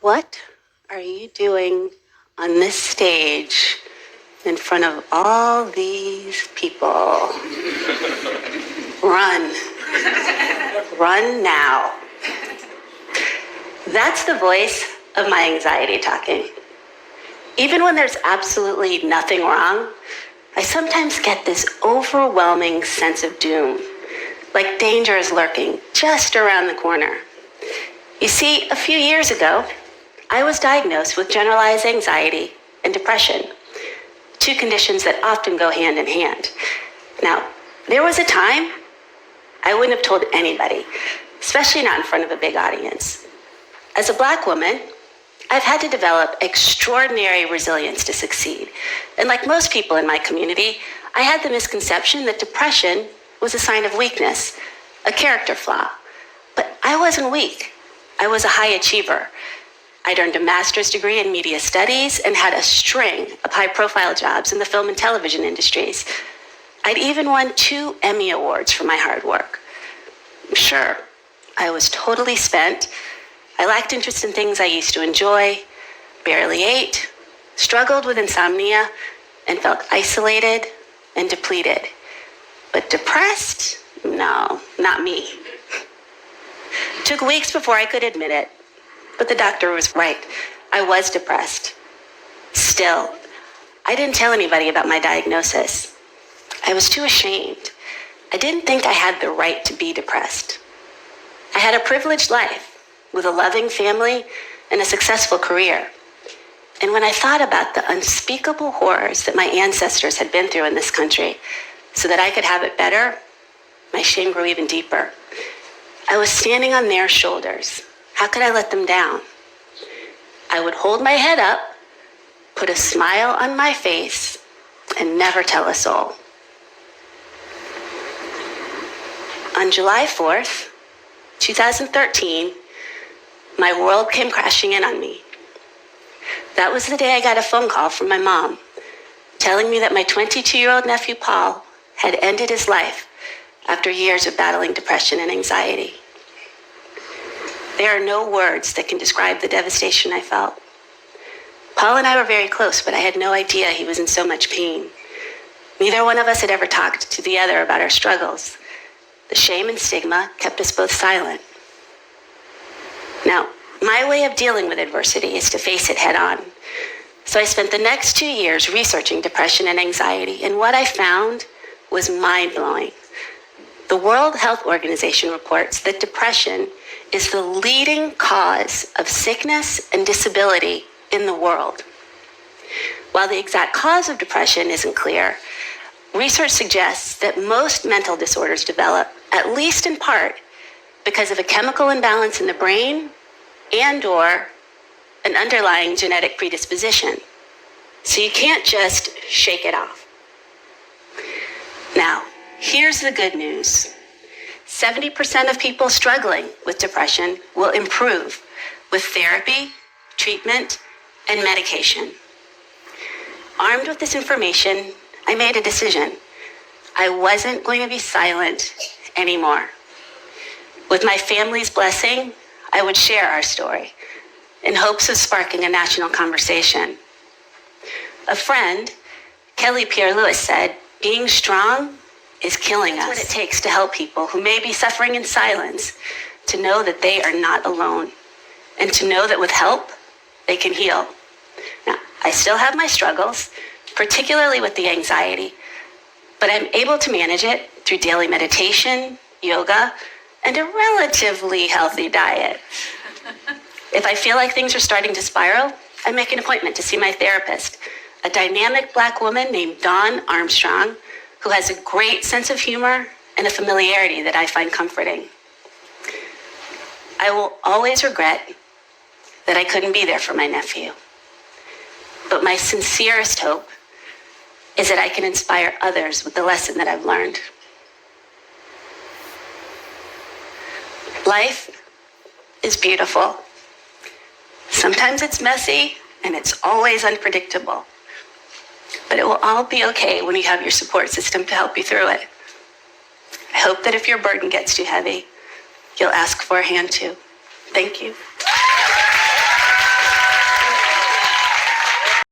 What are you doing on this stage in front of all these people? Run. Run now. That's the voice of my anxiety talking. Even when there's absolutely nothing wrong, I sometimes get this overwhelming sense of doom, like danger is lurking just around the corner. You see, a few years ago, I was diagnosed with generalized anxiety and depression, two conditions that often go hand in hand. Now, there was a time I wouldn't have told anybody, especially not in front of a big audience. As a Black woman, I've had to develop extraordinary resilience to succeed. And like most people in my community, I had the misconception that depression was a sign of weakness, a character flaw. But I wasn't weak. I was a high achiever. I'd earned a master's degree in media studies and had a string of high-profile jobs in the film and television industries. I'd even won 2 Emmy Awards for my hard work. Sure, I was totally spent. I lacked interest in things I used to enjoy, barely ate, struggled with insomnia, and felt isolated and depleted. But depressed? No, not me. Took weeks before I could admit it, but the doctor was right. I was depressed. Still, I didn't tell anybody about my diagnosis. I was too ashamed. I didn't think I had the right to be depressed. I had a privileged life with a loving family and a successful career. And when I thought about the unspeakable horrors that my ancestors had been through in this country so that I could have it better, my shame grew even deeper. I was standing on their shoulders. How could I let them down? I would hold my head up, put a smile on my face, and never tell a soul. On July 4th, 2013, my world came crashing in on me. That was the day I got a phone call from my mom telling me that my 22-year-old nephew, Paul, had ended his life after years of battling depression and anxiety. There are no words that can describe the devastation I felt. Paul and I were very close, but I had no idea he was in so much pain. Neither one of us had ever talked to the other about our struggles. The shame and stigma kept us both silent. Now, my way of dealing with adversity is to face it head on. So I spent the next 2 years researching depression and anxiety, and what I found was mind-blowing. The World Health Organization reports that depression is the leading cause of sickness and disability in the world. While the exact cause of depression isn't clear, research suggests that most mental disorders develop, at least in part, because of a chemical imbalance in the brain and/or an underlying genetic predisposition. So you can't just shake it off. Now, here's the good news. 70% of people struggling with depression will improve with therapy, treatment, and medication. Armed with this information, I made a decision. I wasn't going to be silent anymore. With my family's blessing, I would share our story in hopes of sparking a national conversation. A friend, Kelly Pierre-Lewis, said, "Being strong is killing us." That's what it takes to help people who may be suffering in silence, to know that they are not alone, and to know that with help, they can heal. Now, I still have my struggles, particularly with the anxiety, but I'm able to manage it through daily meditation, yoga, and a relatively healthy diet. If I feel like things are starting to spiral, I make an appointment to see my therapist, a dynamic Black woman named Dawn Armstrong, who has a great sense of humor and a familiarity that I find comforting. I will always regret that I couldn't be there for my nephew. But my sincerest hope is that I can inspire others with the lesson that I've learned. Life is beautiful. Sometimes it's messy and it's always unpredictable. But it will all be okay when you have your support system to help you through it. I hope that if your burden gets too heavy, you'll ask for a hand too. Thank you.